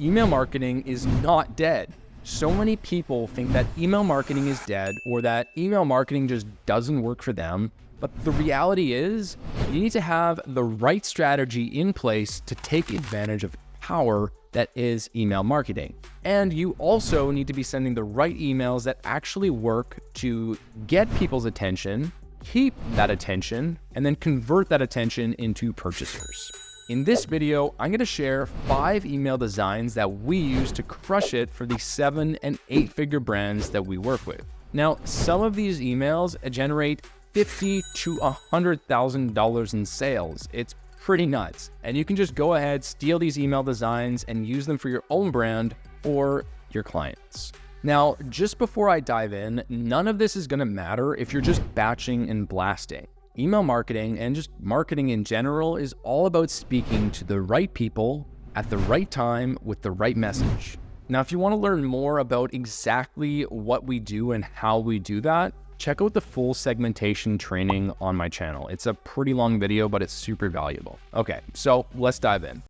email marketing is not dead. So many people think that email marketing is dead or that email marketing just doesn't work for them. But the reality is you need to have the right strategy in place to take advantage of the power that is email marketing. And you also need to be sending the right emails that actually work to get people's attention, keep that attention, and then convert that attention into purchasers. In this video, I'm going to share 5 email designs that we use to crush it for the 7- and 8-figure brands that we work with. Now, some of these emails generate $50,000 to $100,000 in sales. It's pretty nuts. And you can just go ahead, steal these email designs and use them for your own brand or your clients. Now, just before I dive in, none of this is going to matter if you're just batching and blasting. Email marketing and just marketing in general is all about speaking to the right people at the right time with the right message. Now, if you want to learn more about exactly what we do and how we do that, check out the full segmentation training on my channel. It's a pretty long video, but it's super valuable. Okay, so let's dive in.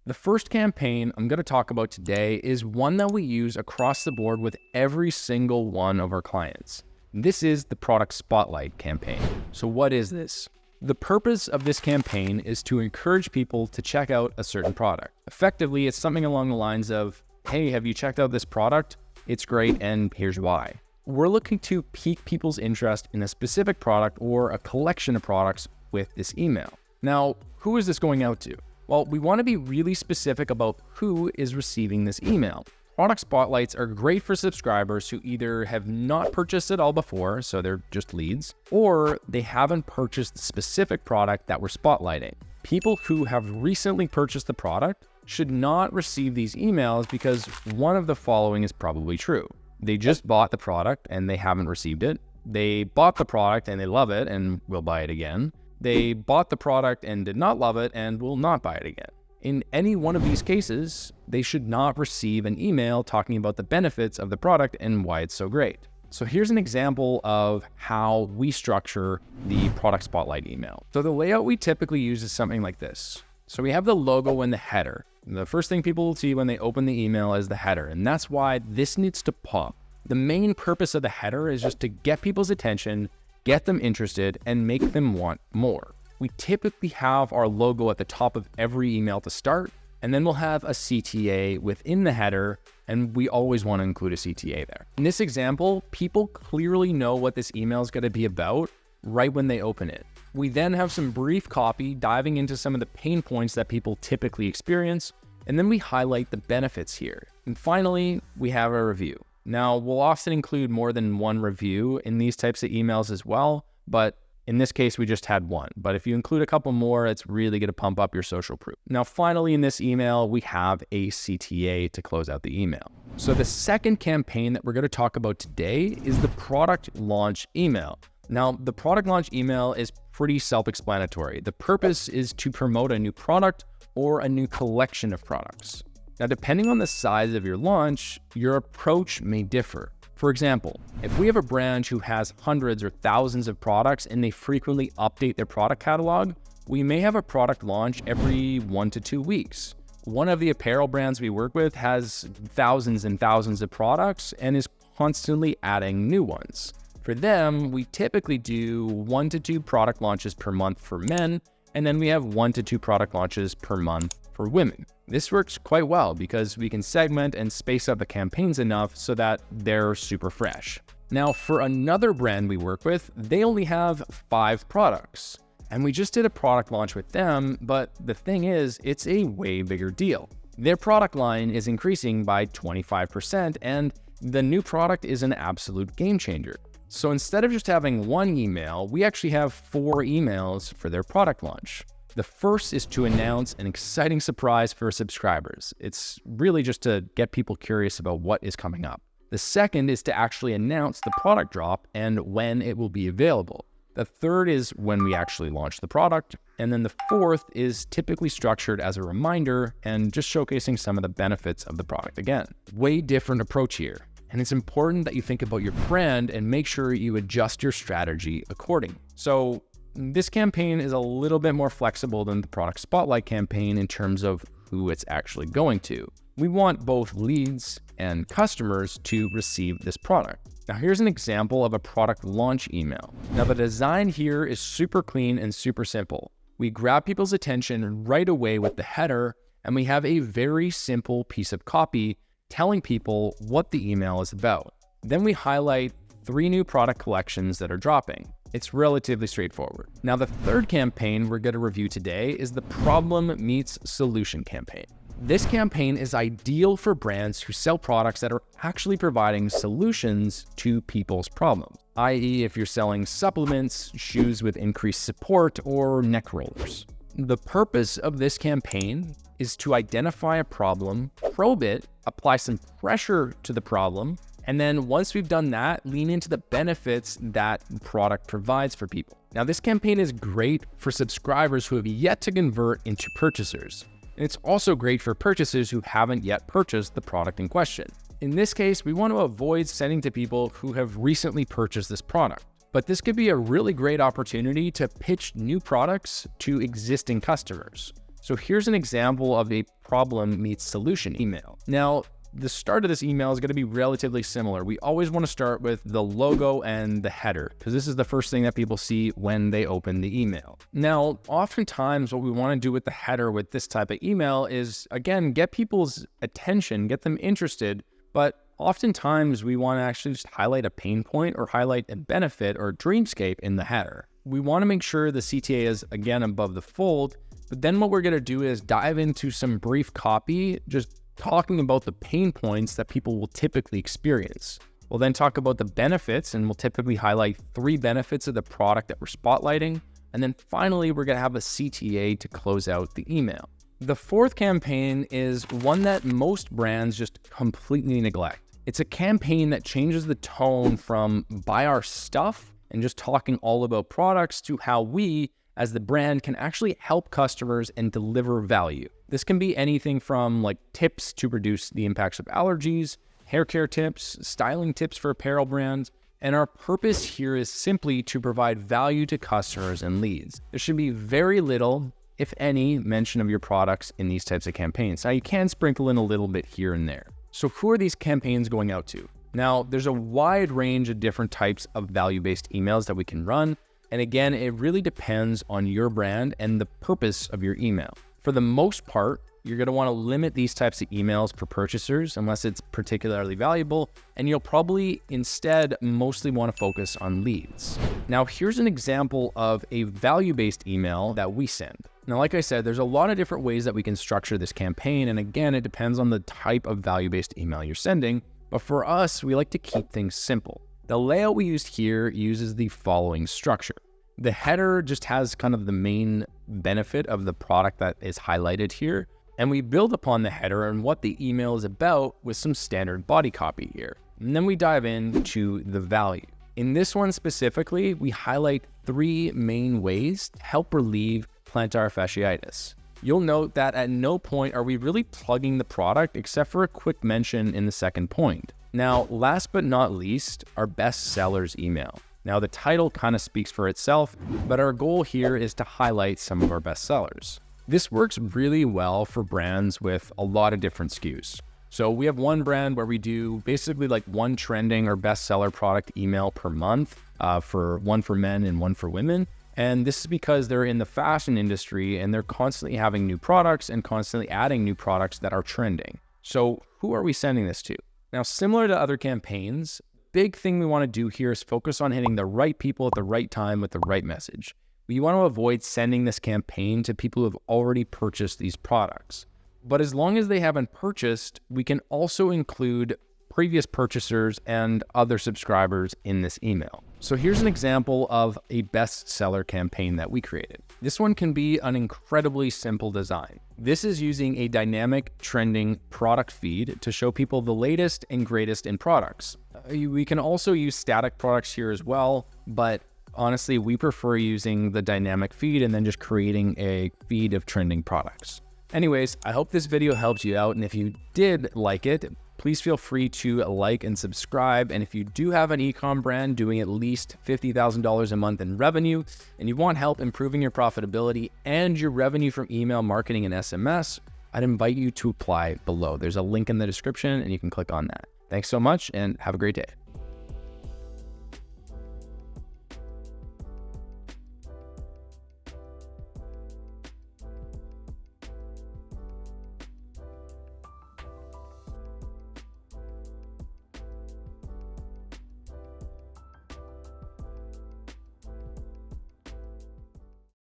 The first campaign I'm going to talk about today is one that we use across the board with every single one of our clients. This is the Product Spotlight campaign. So what is this? The purpose of this campaign is to encourage people to check out a certain product. Effectively, it's something along the lines of, hey, have you checked out this product? It's great, and here's why. We're looking to pique people's interest in a specific product or a collection of products with this email. Now, who is this going out to? Well, we want to be really specific about who is receiving this email. Product spotlights are great for subscribers who either have not purchased at all before, so they're just leads, or they haven't purchased the specific product that we're spotlighting. People who have recently purchased the product should not receive these emails because one of the following is probably true. They just bought the product and they haven't received it. They bought the product and they love it and will buy it again. They bought the product and did not love it and will not buy it again. In any one of these cases, they should not receive an email talking about the benefits of the product and why it's so great. So here's an example of how we structure the Product Spotlight email. So the layout we typically use is something like this. So we have the logo and the header. The first thing people will see when they open the email is the header, and that's why this needs to pop. The main purpose of the header is just to get people's attention, get them interested, and make them want more. We typically have our logo at the top of every email to start, and then we'll have a CTA within the header, and we always want to include a CTA there. In this example, people clearly know what this email is going to be about right when they open it. We then have some brief copy diving into some of the pain points that people typically experience, and then we highlight the benefits here. And finally, we have a review. Now, we'll often include more than one review in these types of emails as well, but in this case, we just had one. But if you include a couple more, it's really going to pump up your social proof. Now, finally, in this email, we have a CTA to close out the email. So the second campaign that we're going to talk about today is the product launch email. Now, the product launch email is pretty self-explanatory. The purpose is to promote a new product or a new collection of products. Now, depending on the size of your launch, your approach may differ. For example, if we have a brand who has hundreds or thousands of products and they frequently update their product catalog, we may have a product launch every 1 to 2 weeks. One of the apparel brands we work with has thousands and thousands of products and is constantly adding new ones. For them, we typically do 1 to 2 product launches per month for men, and then we have 1 to 2 product launches per month for women. This works quite well because we can segment and space out the campaigns enough so that they're super fresh. Now, for another brand we work with, they only have 5 products. And we just did a product launch with them, but the thing is, it's a way bigger deal. Their product line is increasing by 25%, and the new product is an absolute game changer. So instead of just having 1 email, we actually have 4 emails for their product launch. The first is to announce an exciting surprise for subscribers. It's really just to get people curious about what is coming up. The second is to actually announce the product drop and when it will be available. The third is when we actually launch the product. And then the fourth is typically structured as a reminder and just showcasing some of the benefits of the product. Again, way different approach here. And it's important that you think about your brand and make sure you adjust your strategy accordingly. So this campaign is a little bit more flexible than the Product Spotlight campaign in terms of who it's actually going to. We want both leads and customers to receive this product. Now here's an example of a product launch email. Now the design here is super clean and super simple. We grab people's attention right away with the header, and we have a very simple piece of copy telling people what the email is about. Then we highlight 3 new product collections that are dropping. It's relatively straightforward. Now the third campaign we're going to review today is the problem meets solution campaign. This campaign is ideal for brands who sell products that are actually providing solutions to people's problems, i.e. if you're selling supplements, shoes with increased support, or neck rollers. The purpose of this campaign is to identify a problem, probe it, apply some pressure to the problem, and then once we've done that, lean into the benefits that product provides for people. Now this campaign is great for subscribers who have yet to convert into purchasers. And it's also great for purchasers who haven't yet purchased the product in question. In this case, we want to avoid sending to people who have recently purchased this product. But this could be a really great opportunity to pitch new products to existing customers. So here's an example of a problem meets solution email. Now, the start of this email is going to be relatively similar. We always want to start with the logo and the header because this is the first thing that people see when they open the email. Now, oftentimes what we want to do with the header with this type of email is, again, get people's attention, get them interested, but oftentimes we want to actually just highlight a pain point or highlight a benefit or a dreamscape in the header. We want to make sure the CTA is, again, above the fold, but then what we're going to do is dive into some brief copy, just talking about the pain points that people will typically experience. We'll then talk about the benefits, and we'll typically highlight 3 benefits of the product that we're spotlighting. And then finally, we're gonna have a CTA to close out the email. The fourth campaign is one that most brands just completely neglect. It's a campaign that changes the tone from buy our stuff and just talking all about products to how we, as the brand, can actually help customers and deliver value. This can be anything from like tips to reduce the impacts of allergies, hair care tips, styling tips for apparel brands. And our purpose here is simply to provide value to customers and leads. There should be very little, if any, mention of your products in these types of campaigns. Now you can sprinkle in a little bit here and there. So who are these campaigns going out to? Now there's a wide range of different types of value-based emails that we can run. And again, it really depends on your brand and the purpose of your email. For the most part, you're going to want to limit these types of emails for purchasers unless it's particularly valuable, and you'll probably instead mostly want to focus on leads. Now, here's an example of a value-based email that we send. Now, like I said, there's a lot of different ways that we can structure this campaign, and again, it depends on the type of value-based email you're sending, but for us, we like to keep things simple. The layout we used here uses the following structure. The header just has kind of the main benefit of the product that is highlighted here. And we build upon the header and what the email is about with some standard body copy here. And then we dive into the value. In this one specifically, we highlight 3 main ways to help relieve plantar fasciitis. You'll note that at no point are we really plugging the product except for a quick mention in the second point. Now, last but not least, our best sellers email. Now, the title kind of speaks for itself, but our goal here is to highlight some of our best sellers. This works really well for brands with a lot of different SKUs. So we have one brand where we do basically like 1 trending or bestseller product email per month, for one for men and one for women. And this is because they're in the fashion industry and they're constantly having new products and constantly adding new products that are trending. So who are we sending this to? Now, similar to other campaigns, big thing we want to do here is focus on hitting the right people at the right time with the right message. We want to avoid sending this campaign to people who have already purchased these products. But as long as they haven't purchased, we can also include previous purchasers and other subscribers in this email. So here's an example of a bestseller campaign that we created. This one can be an incredibly simple design. This is using a dynamic trending product feed to show people the latest and greatest in products. We can also use static products here as well, but honestly, we prefer using the dynamic feed and then just creating a feed of trending products. Anyways, I hope this video helped you out, and if you did like it, please feel free to like and subscribe. And if you do have an ecom brand doing at least $50,000 a month in revenue, and you want help improving your profitability and your revenue from email marketing and SMS, I'd invite you to apply below. There's a link in the description and you can click on that. Thanks so much and have a great day.